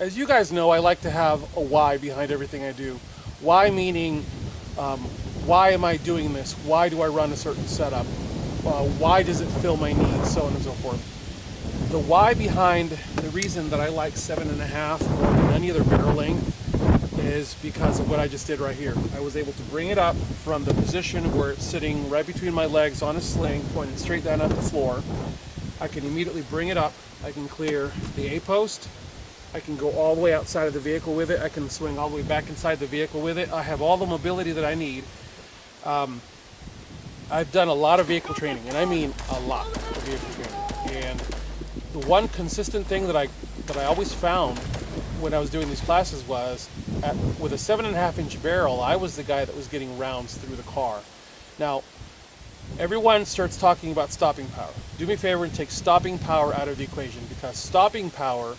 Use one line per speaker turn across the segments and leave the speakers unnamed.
As you guys know, I like to have a why behind everything I do. Why meaning, why am I doing this? Why do I run a certain setup? Why does it fill my needs? So on and so forth. The why behind the reason that I like 7.5 more than any other barrel length is because of what I just did right here. I was able to bring it up from the position where it's sitting right between my legs on a sling, pointed straight down at the floor. I can immediately bring it up. I can clear the A-post. I can go all the way outside of the vehicle with it. I can swing all the way back inside the vehicle with it. I have all the mobility that I need. I've done a lot of vehicle training, and I mean a lot of vehicle training. And the one consistent thing that I always found when I was doing these classes was with a 7.5-inch barrel, I was the guy that was getting rounds through the car. Now, everyone starts talking about stopping power. Do me a favor and take stopping power out of the equation, because stopping power,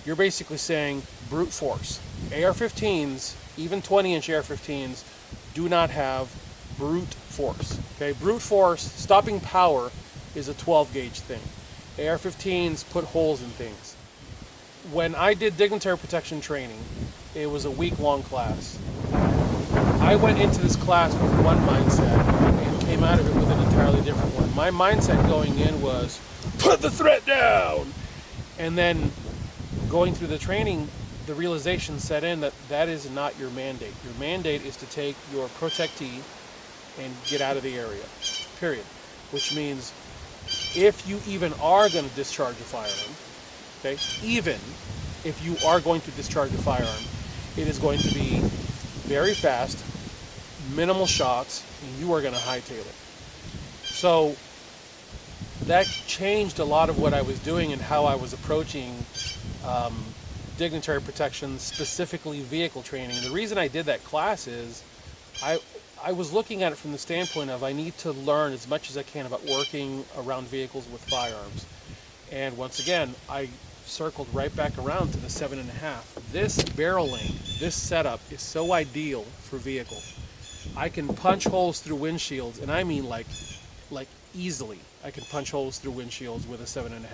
you're basically saying brute force. AR-15s, even 20-inch AR-15s, do not have brute force. Okay, brute force, stopping power is a 12-gauge thing. AR-15s put holes in things. When I did dignitary protection training, it was a week-long class. I went into this class with one mindset and came out of it with an entirely different one. My mindset going in was, put the threat down! And then going through the training, the realization set in that that is not your mandate. Your mandate is to take your protectee and get out of the area, period. Which means if you even are going to discharge a firearm, okay, even if you are going to discharge a firearm, it is going to be very fast, minimal shots, and you are going to hightail it. So that changed a lot of what I was doing and how I was approaching dignitary protection, specifically vehicle training. The reason I did that class is I was looking at it from the standpoint of I need to learn as much as I can about working around vehicles with firearms. And once again, I circled right back around to the 7.5. This barrel length, this setup is so ideal for vehicles. I can punch holes through windshields, and I mean like easily. I can punch holes through windshields with a 7.5.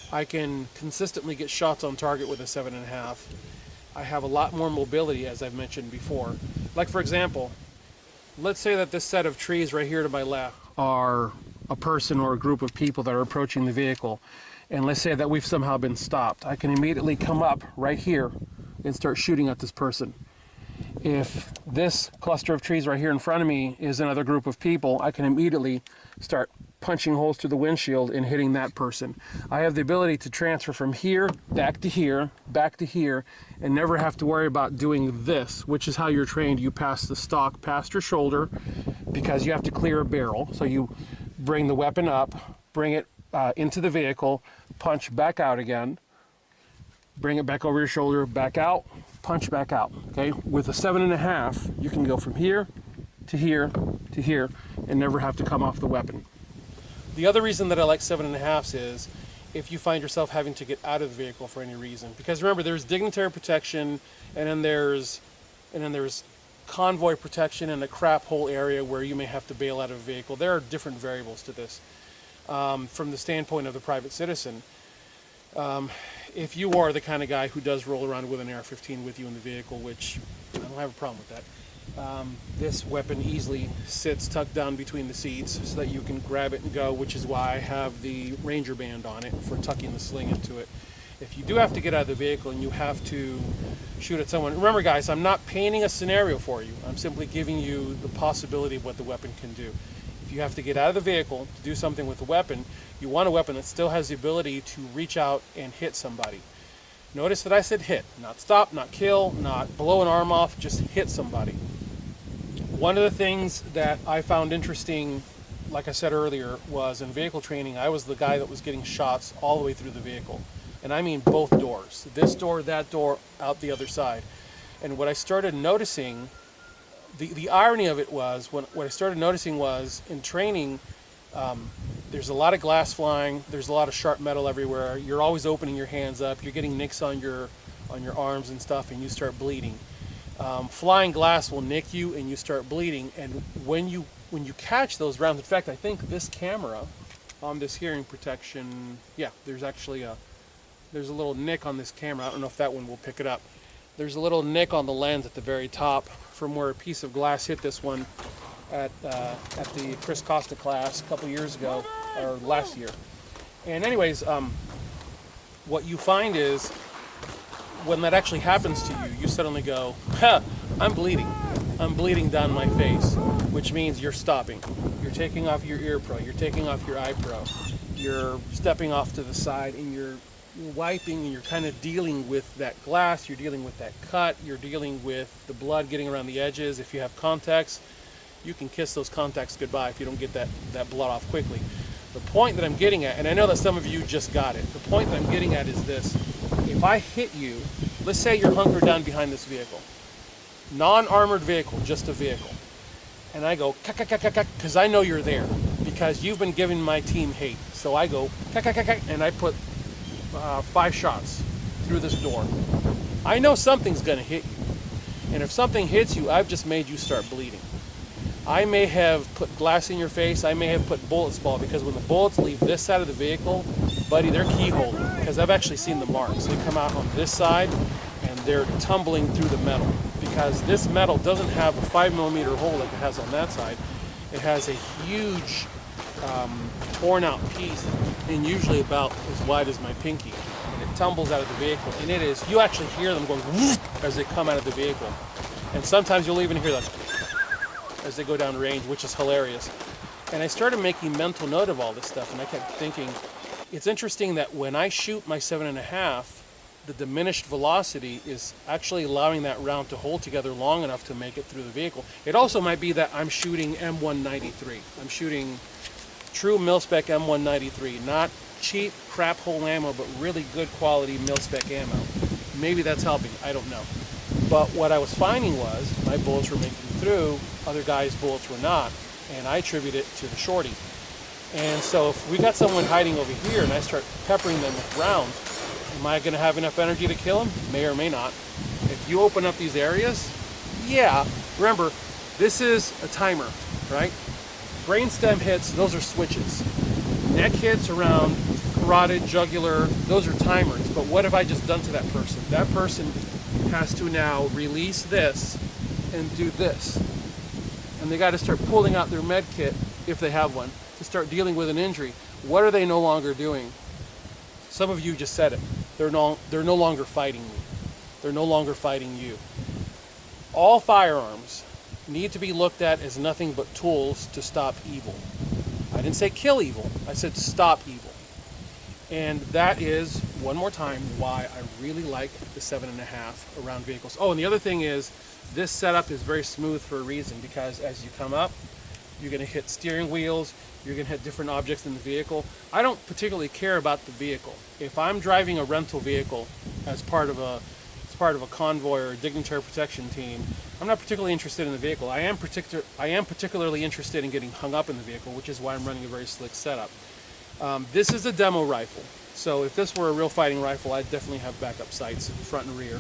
I can consistently get shots on target with a 7.5. I have a lot more mobility, as I've mentioned before. Like, for example, let's say that this set of trees right here to my left are a person or a group of people that are approaching the vehicle. And let's say that we've somehow been stopped. I can immediately come up right here and start shooting at this person. If this cluster of trees right here in front of me is another group of people, I can immediately start punching holes through the windshield and hitting that person. I have the ability to transfer from here, back to here, and never have to worry about doing this, which is how you're trained. You pass the stock past your shoulder because you have to clear a barrel. So you bring the weapon up, bring it into the vehicle, punch back out again, bring it back over your shoulder, back out, punch back out. Okay, with a 7.5, you can go from here to here to here and never have to come off the weapon. The other reason that I like 7.5s is if you find yourself having to get out of the vehicle for any reason. Because remember, there's dignitary protection, and then there's convoy protection in a crap hole area where you may have to bail out of a vehicle. There are different variables to this from the standpoint of the private citizen. If you are the kind of guy who does roll around with an AR-15 with you in the vehicle, which I don't have a problem with that, this weapon easily sits tucked down between the seats so that you can grab it and go, which is why I have the Ranger band on it for tucking the sling into it. If you do have to get out of the vehicle and you have to shoot at someone, remember guys, I'm not painting a scenario for you. I'm simply giving you the possibility of what the weapon can do. If you have to get out of the vehicle to do something with the weapon, you want a weapon that still has the ability to reach out and hit somebody. Notice that I said hit, not stop, not kill, not blow an arm off, just hit somebody. One of the things that I found interesting, like I said earlier, was in vehicle training, I was the guy that was getting shots all the way through the vehicle. And I mean both doors. This door, that door, out the other side. And what I started noticing, the irony of it was, what I started noticing was, in training, there's a lot of glass flying, there's a lot of sharp metal everywhere, you're always opening your hands up, you're getting nicks on your arms and stuff, and you start bleeding. Flying glass will nick you and you start bleeding, and when you catch those rounds, in fact, I think this camera on this hearing protection, yeah, there's actually a there's a little nick on this camera. I don't know if that one will pick it up. There's a little nick on the lens at the very top from where a piece of glass hit this one at the Chris Costa class a couple years ago, or last year. And anyways, what you find is when that actually happens to you, you suddenly go, ha, I'm bleeding. I'm bleeding down my face, which means you're stopping. You're taking off your ear pro, you're taking off your eye pro, you're stepping off to the side, and you're wiping, and you're kind of dealing with that glass, you're dealing with that cut, you're dealing with the blood getting around the edges. If you have contacts, you can kiss those contacts goodbye if you don't get that blood off quickly. The point that I'm getting at, and I know that some of you just got it, the point that I'm getting at is this. If I hit you, let's say you're hunkered down behind this vehicle, non-armored vehicle, just a vehicle, and I go, because I know you're there, because you've been giving my team hate. So I go, and I put 5 shots through this door. I know something's going to hit you. And if something hits you, I've just made you start bleeding. I may have put glass in your face. I may have put bullets fall, because when the bullets leave this side of the vehicle, buddy, they're keyholing, because I've actually seen the marks. They come out on this side and they're tumbling through the metal, because this metal doesn't have a 5mm hole like it has on that side. It has a huge torn out piece, and usually about as wide as my pinky, and it tumbles out of the vehicle, and it is, you actually hear them going whoop as they come out of the vehicle, and sometimes you'll even hear that as they go down range, which is hilarious. And I started making mental note of all this stuff, and I kept thinking, it's interesting that when I shoot my 7.5, the diminished velocity is actually allowing that round to hold together long enough to make it through the vehicle. It also might be that I'm shooting M193. I'm shooting true mil-spec M193, not cheap crap hole ammo, but really good quality mil-spec ammo. Maybe that's helping, I don't know. But what I was finding was my bullets were making through, other guys' bullets were not, and I attribute it to the shorty. And so if we got someone hiding over here and I start peppering them with rounds, am I going to have enough energy to kill them? May or may not. If you open up these areas, yeah, remember, this is a timer, right? Brainstem hits, those are switches. Neck hits around carotid, jugular, those are timers. But what have I just done to that person? That person has to now release this and do this. And they got to start pulling out their med kit, if they have one, to start dealing with an injury. What are they no longer doing? Some of you just said it. They're no longer fighting me. They're no longer fighting you. All firearms need to be looked at as nothing but tools to stop evil. I didn't say kill evil. I said stop evil. And that is, one more time, why I really like the 7.5 around vehicles. Oh, and the other thing is, this setup is very smooth for a reason, because as you come up, you're going to hit steering wheels, you're going to hit different objects in the vehicle. I don't particularly care about the vehicle. If I'm driving a rental vehicle as part of a convoy or a dignitary protection team, I'm not particularly interested in the vehicle. I am particularly interested in getting hung up in the vehicle, which is why I'm running a very slick setup. This is a demo rifle, so if this were a real fighting rifle, I'd definitely have backup sights, front and rear.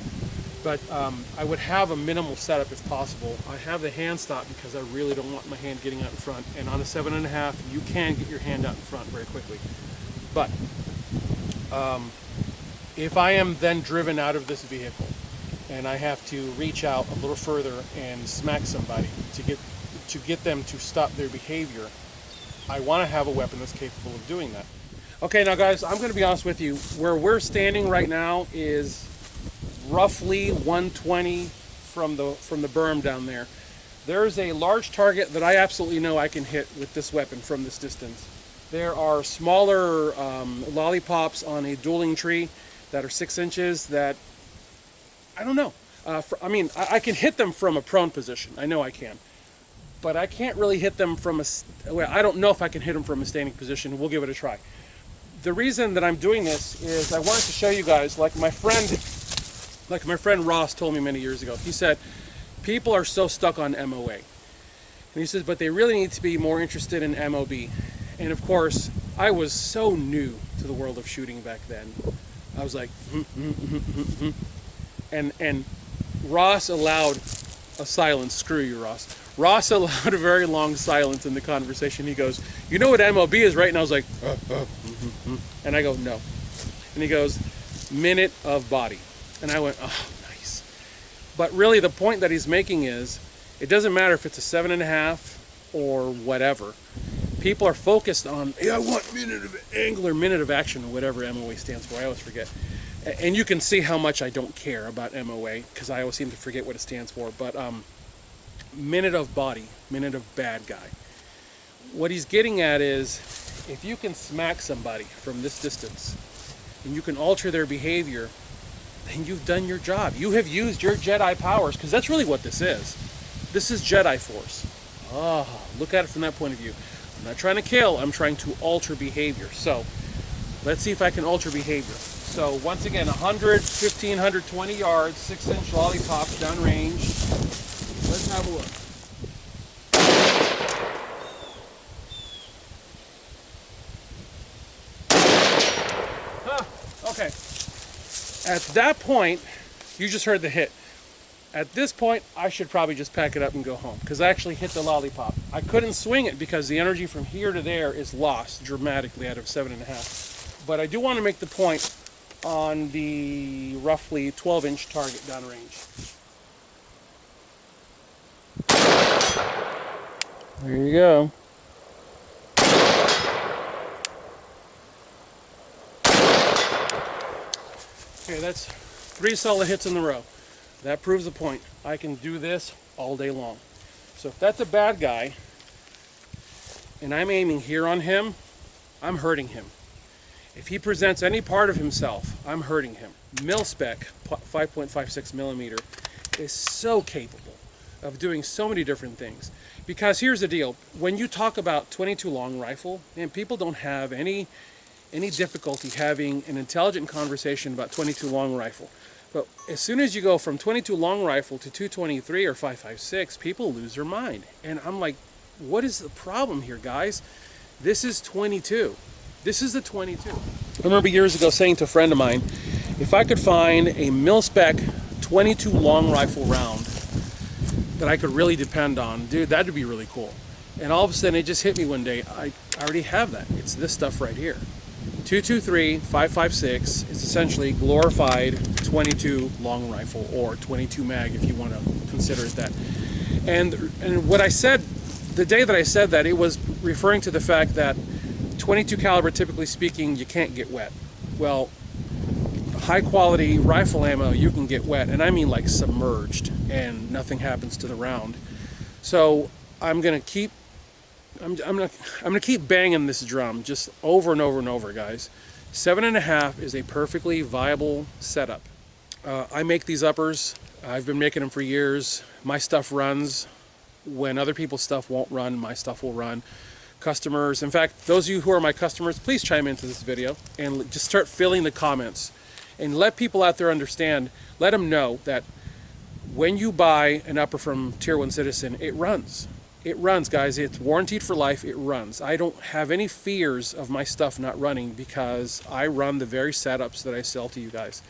But I would have a minimal setup if possible. I have the hand stop because I really don't want my hand getting out in front, and on a 7.5, you can get your hand out in front very quickly. But if I am then driven out of this vehicle, and I have to reach out a little further and smack somebody to get them to stop their behavior, I want to have a weapon that's capable of doing that. Okay, now guys, I'm going to be honest with you. Where we're standing right now is roughly 120 from the berm down there. There's a large target that I absolutely know I can hit with this weapon from this distance. There are smaller lollipops on a dueling tree that are 6 inches that, I don't know. I can hit them from a prone position. I know I can. But I can't really hit them from well, I don't know if I can hit them from a standing position. We'll give it a try. The reason that I'm doing this is I wanted to show you guys, like my friend Ross told me many years ago. He said, people are so stuck on MOA. And he says, but they really need to be more interested in MOB. And of course, I was so new to the world of shooting back then. I was like, And Ross allowed a silence. Screw you, Ross. Ross allowed a very long silence in the conversation. He goes, you know what MOB is, right? And I was like, and I go, no. And he goes, minute of body. And I went, oh, nice. But really the point that he's making is, it doesn't matter if it's a 7.5 or whatever. People are focused on, hey, I want minute of angle or minute of action, or whatever MOA stands for. I always forget. And you can see how much I don't care about MOA, because I always seem to forget what it stands for. But minute of body, minute of bad guy. What he's getting at is, if you can smack somebody from this distance, and you can alter their behavior, then you've done your job. You have used your Jedi powers, because that's really what this is. This is Jedi Force. Oh, look at it from that point of view. I'm not trying to kill, I'm trying to alter behavior. So, let's see if I can alter behavior. So, once again, 100, 15, 120 yards, 6-inch lollipops downrange. Let's have a look. Okay. At that point, you just heard the hit. At this point, I should probably just pack it up and go home, because I actually hit the lollipop. I couldn't swing it because the energy from here to there is lost dramatically out of 7.5. But I do want to make the point on the roughly 12-inch target downrange. There you go. Okay, that's 3 solid hits in a row. That proves the point. I can do this all day long. So if that's a bad guy, and I'm aiming here on him, I'm hurting him. If he presents any part of himself, I'm hurting him. Mil-spec 5.56 millimeter is so capable of doing so many different things. Because here's the deal, when you talk about 22 long rifle, man, people don't have any difficulty having an intelligent conversation about 22 long rifle. But as soon as you go from 22 long rifle to 223 or 5.56, people lose their mind. And I'm like, what is the problem here, guys? This is 22. This is the 22. I remember years ago saying to a friend of mine, if I could find a mil-spec 22 long rifle round that I could really depend on, dude, that'd be really cool. And all of a sudden it just hit me one day, I already have that. It's this stuff right here. 223, 5.56 is essentially glorified 22 long rifle, or 22 mag if you want to consider it that. And what I said, the day that I said that, it was referring to the fact that 22 caliber, typically speaking, you can't get wet. Well, high quality rifle ammo, you can get wet, and I mean like submerged, and nothing happens to the round. So I'm gonna keep banging this drum just over and over and over, guys. 7.5 is a perfectly viable setup. I make these uppers. I've been making them for years. My stuff runs. When other people's stuff won't run, my stuff will run. Customers, in fact, those of you who are my customers, please chime into this video and just start filling the comments and let people out there understand, let them know that when you buy an upper from Tier 1 Citizen, it runs. It runs, guys. It's warranted for life. It runs. I don't have any fears of my stuff not running, because I run the very setups that I sell to you guys.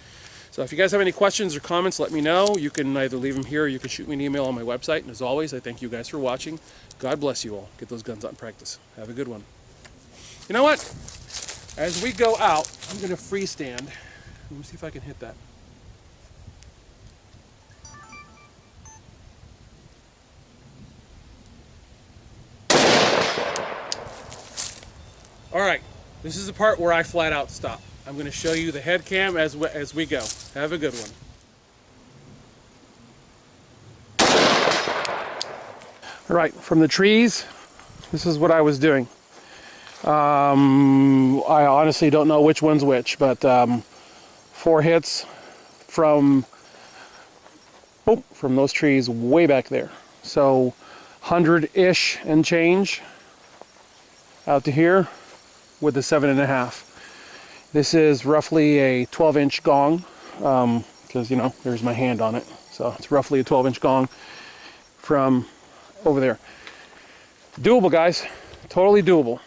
So if you guys have any questions or comments, let me know. You can either leave them here, or you can shoot me an email on my website. And as always, I thank you guys for watching. God bless you all. Get those guns out in practice. Have a good one. You know what? As we go out, I'm going to freestand. Let me see if I can hit that. All right, this is the part where I flat out stop. I'm going to show you the head cam as we go. Have a good one. All right, from the trees, this is what I was doing. I honestly don't know which one's which, but 4 hits from those trees way back there. So 100-ish and change out to here with the 7.5. This is roughly a 12-inch gong, because, you know, there's my hand on it. So it's roughly a 12-inch gong from over there. Doable, guys. Totally doable.